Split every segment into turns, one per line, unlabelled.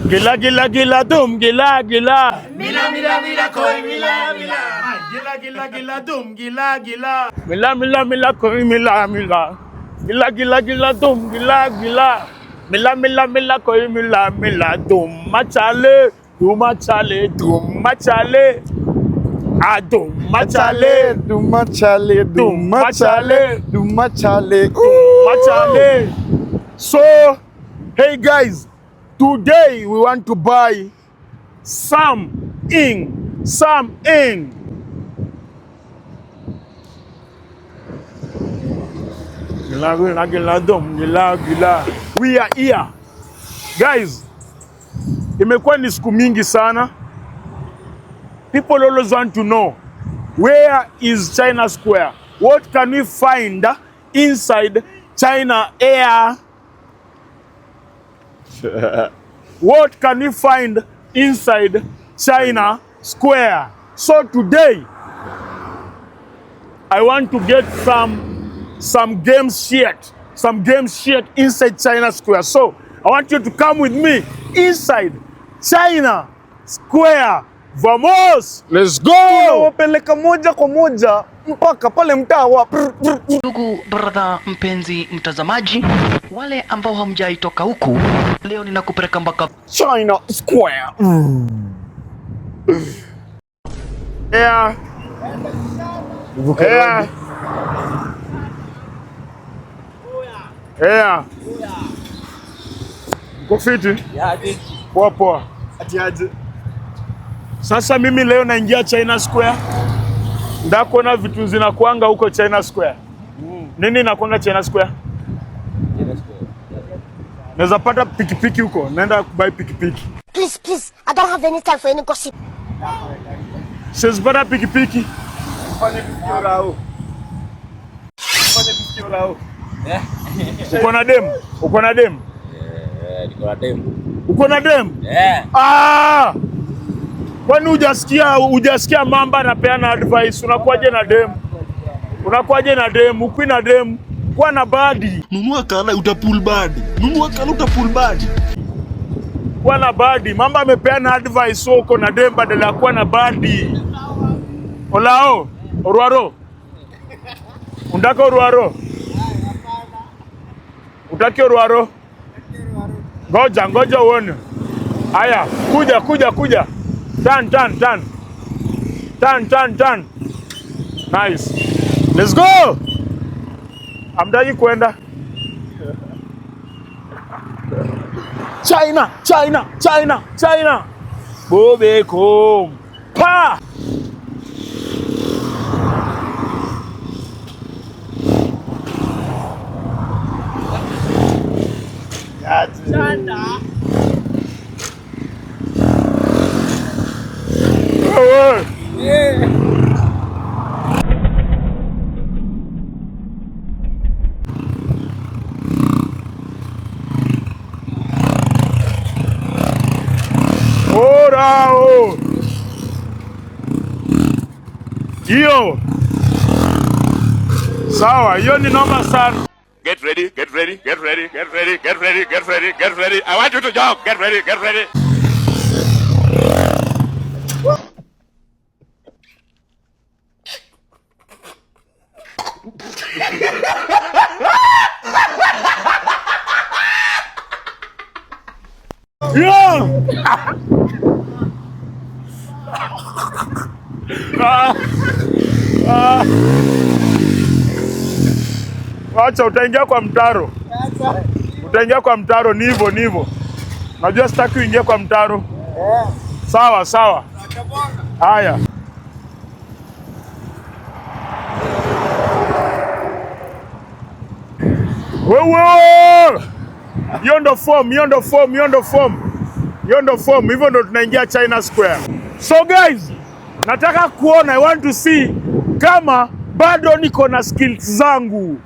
Gila gila gila dum gila gila.
Mila mila mila koi mila mila.
Gila gila gila dum gila gila. Mila mila mila koi mila mila. Gila gila gila dum gila gila. Mila mila mila koi mila mila dum machale dum machale dum machale. Ah dum machale
dum machale dum machale dum machale
machale. So hey guys, today we want to buy some ink. We are here. Guys, imekuwa ni siku mingi sana. People always want to know, where is China Square? What can we find inside China Air? What can we find inside China Square? So today, I want to get some game shit inside China Square. So I want you to come with me inside China Square. Vamos! Let's go!
Tunawapeleka moja kwa moja mpaka pale mtaa wa
Ndugu brother mpenzi mtazamaji, wale ambao hamjaitoka huku, leo ninakupeleka mpaka
China Square.
Yeah. Yeah. Yeah. Uko fiti? Poa poa.
Atiaje?
Sasa mimi leo naingia China Square. Ndakuona vitu zinakuanga huko China Square. Nini nakuanga China Square? Naweza pata pikipiki huko. Naenda kubai pikipiki.
Please, I don't have any time for any gossip.
Siwezi pata pikipiki.
Fanya pikio lao.
Uko na dem? Uko na dem?
Niko na dem.
Uko na dem? Ah! Kwani hujasikia mamba anapeana advice? Unakuaje na dem? Ukui na dem, kwa na badi.
Nunua kala utapull badi.
Kwa na badi. Mamba amepeana advice, so uko na dem badala ya kuwa na badi. Olao, Oruaro. Undaka Oruaro? Utaki Oruaro? Ngoja uone. Aya, kuja. Turn. Nice. Let's go. Amdaki kwenda. China. Bobe kom. Pa. Orao. Hiyo. Sawa, hiyo ni noma sana. Get ready. I want you to jog. Get ready. Yeah. Wacha utaingia kwa mtaro, ni hivyo. Najua sitaki uingie kwa mtaro. Sawa. Haya. Wewe! Hiyo ndo form. Hivyo ndo tunaingia China Square. So guys, nataka kuona, I want to see kama bado niko na skills zangu.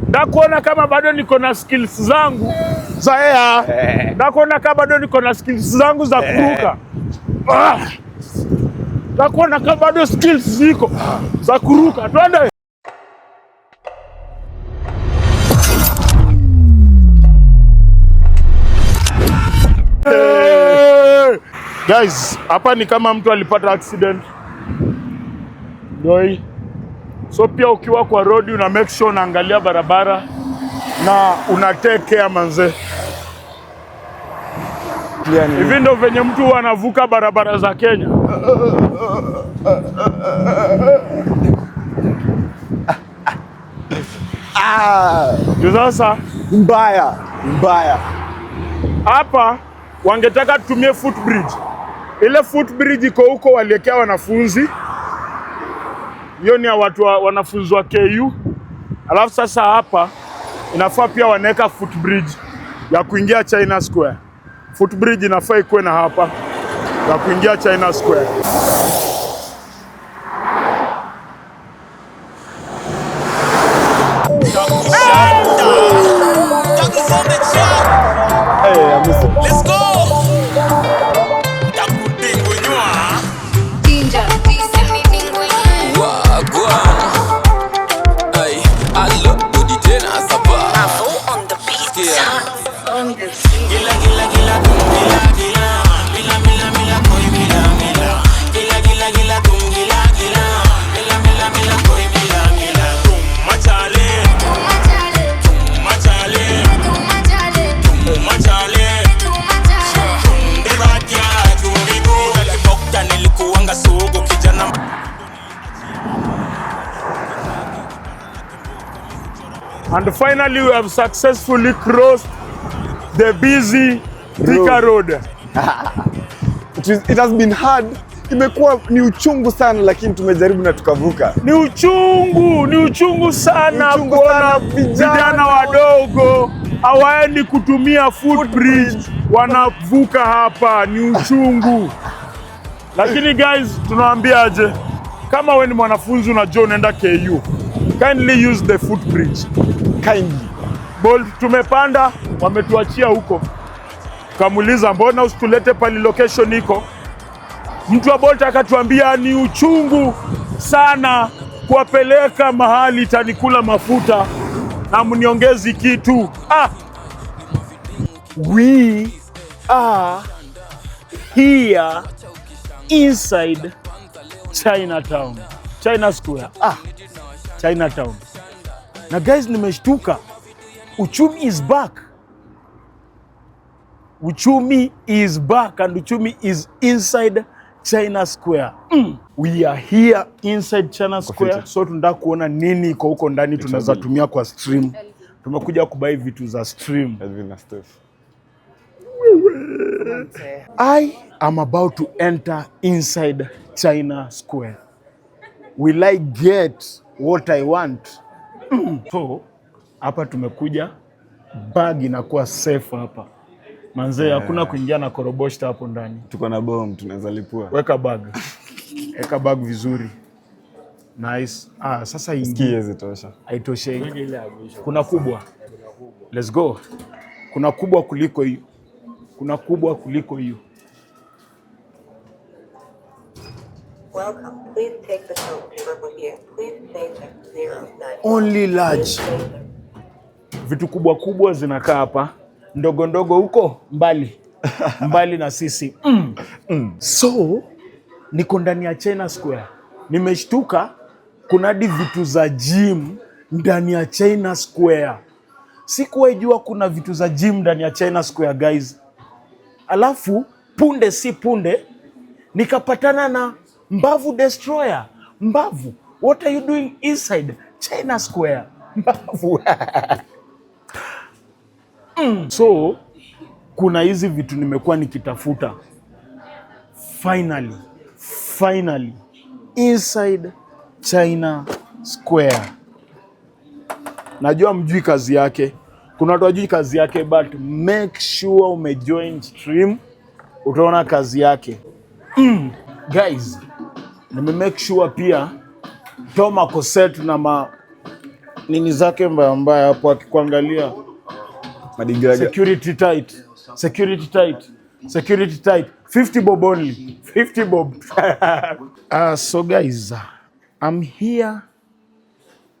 Ndakuona kama bado niko na skills zangu za air. Ndakuona kama bado niko na skills zangu za kuruka. Ndakuona kama bado skills ziko za kuruka. Twende. Hey! Guys, hapa ni kama mtu alipata accident. Doi. So pia ukiwa kwa road una make sure unaangalia barabara na una take care manze. Hivi ndo venye mtu anavuka barabara za Kenya. Sasa
Mbaya.
hapa wangetaka tutumie footbridge. Ile footbridge iko huko waliekea wanafunzi. Hiyo ni ya watu wanafunzi wa KU. Alafu sasa hapa inafaa pia wanaweka footbridge ya kuingia China Square. Footbridge inafaa ikuwe na hapa ya kuingia China Square.
Let's go.
And finally we have successfully crossed the busy Thika Road.
It has been hard. Imekuwa ni uchungu sana lakini tumejaribu na tukavuka.
Ni uchungu sana kuona vijana wadogo hawaendi kutumia footbridge wanavuka hapa, ni uchungu. Lakini guys, tunawaambiaje? Kama wewe ni mwanafunzi unajua unaenda KU, kindly use the footbridge.
Kindly.
Bolt tumepanda, wametuachia huko. Kamuliza mbona usitulete pali location iko? Mtu wa Bolt akatuambia ni uchungu sana kuwapeleka mahali tanikula mafuta na mniongezi kitu. We are here inside Chinatown. China Square. Chinatown. Na guys, nimeshtuka. Uchumi is back. Uchumi is back and uchumi is inside China Square. We are here inside China Square. So tunataka kuona nini iko huko ndani tunaweza tumia kwa stream. Tumekuja kubai vitu za stream. I am about to enter inside China Square. Will I get what I want? So, hapa tumekuja, bag inakuwa safe hapa. Manze, hakuna kuingia na koroboshta hapo ndani.
Tuko na bomb, tunaweza lipua.
Weka bag. Weka bag vizuri. Nice. Sasa
ingie zitosha.
Haitoshei. Kuna kubwa. Let's go. Kuna kubwa kuliko hiyo. Kuna kubwa kuliko hiyo.
Welcome. Please take the token with you. Please stay at 09.
Only large. Vitu kubwa kubwa zinakaa hapa. Ndogo ndogo huko mbali. Mbali na sisi. So, niko ndani ya China Square. Nimeshtuka kuna hadi vitu za gym ndani ya China Square. Sikuwahi jua kuna vitu za gym ndani ya China Square, guys. Alafu punde si punde nikapatana na Mbavu Destroyer. Mbavu, what are you doing inside China Square? Mbavu. So kuna hizi vitu nimekuwa nikitafuta. Finally inside China Square. Najua mjui kazi yake. Kuna watu wajui kazi yake, but make sure umejoin stream utaona kazi yake. Guys, make sure pia Toma Koset na nini zake mbaya hapo akikuangalia.
Madigaga.
Security tight. 50 bob only. 50 bob. So guys, I'm here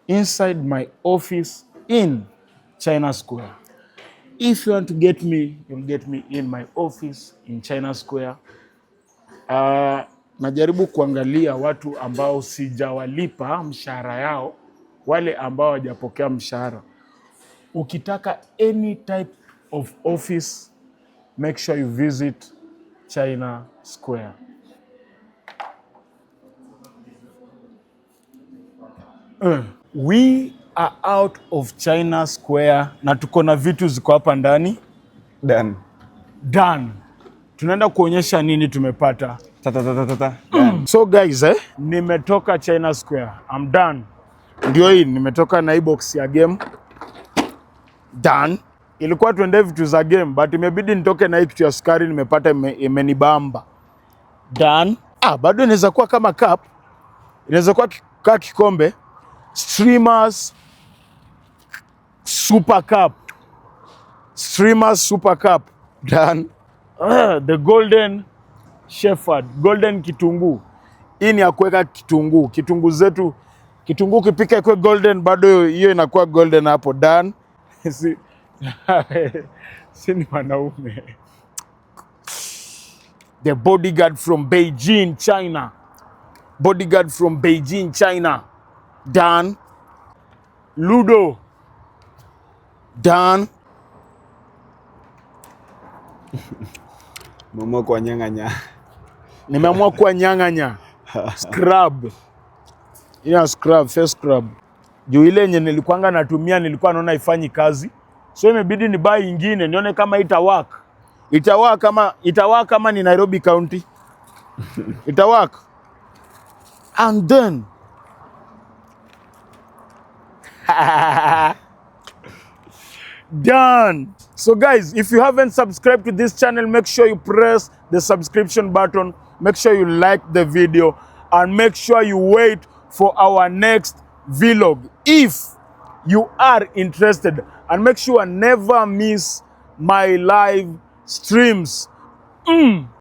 inside my office in China Square. If you want to get me, you'll get me in my office in China Square. Najaribu kuangalia watu ambao sijawalipa mshahara yao, wale ambao hawajapokea mshahara. Ukitaka any type of office, make sure you visit China Square. We are out of China Square na tuko na vitu ziko hapa ndani. Done. Tunaenda kuonyesha nini tumepata. So guys, nimetoka China Square. I'm done. Ndio hii, nimetoka na hii box ya game. Done. Ilikuwa tuende vitu za game, but imebidi nitoke na hii kitu ya sukari, nimepata imenibamba. Done. Bado inaweza kuwa kama cup. Inaweza kuwa kikombe. Streamers Super Cup. Streamers Super Cup. Done. The Golden Shepherd. Golden kitunguu. Hii ni ya kuweka kitunguu. Kitunguu zetu. Kitunguu kipika ikuwe golden, bado hiyo inakuwa golden hapo. Done. Si ni wanaume. The bodyguard from Beijing, China. Bodyguard from Beijing, China. Done. Ludo. Done.
Mama kwa nyang'anya.
Nimeamua kuwa nyang'anya. Scrub. Scrub, face scrub. Juu ile yenye nilikuanga natumia nilikuwa naona ifanyi kazi. So imebidi ni buy ingine nione kama itawaka. Itawaka kama ni Nairobi County. Itawaka. And then done. So guys, if you haven't subscribed to this channel, make sure you press the subscription button. Make sure you like the video and make sure you wait for our next vlog if you are interested, and make sure never miss my live streams.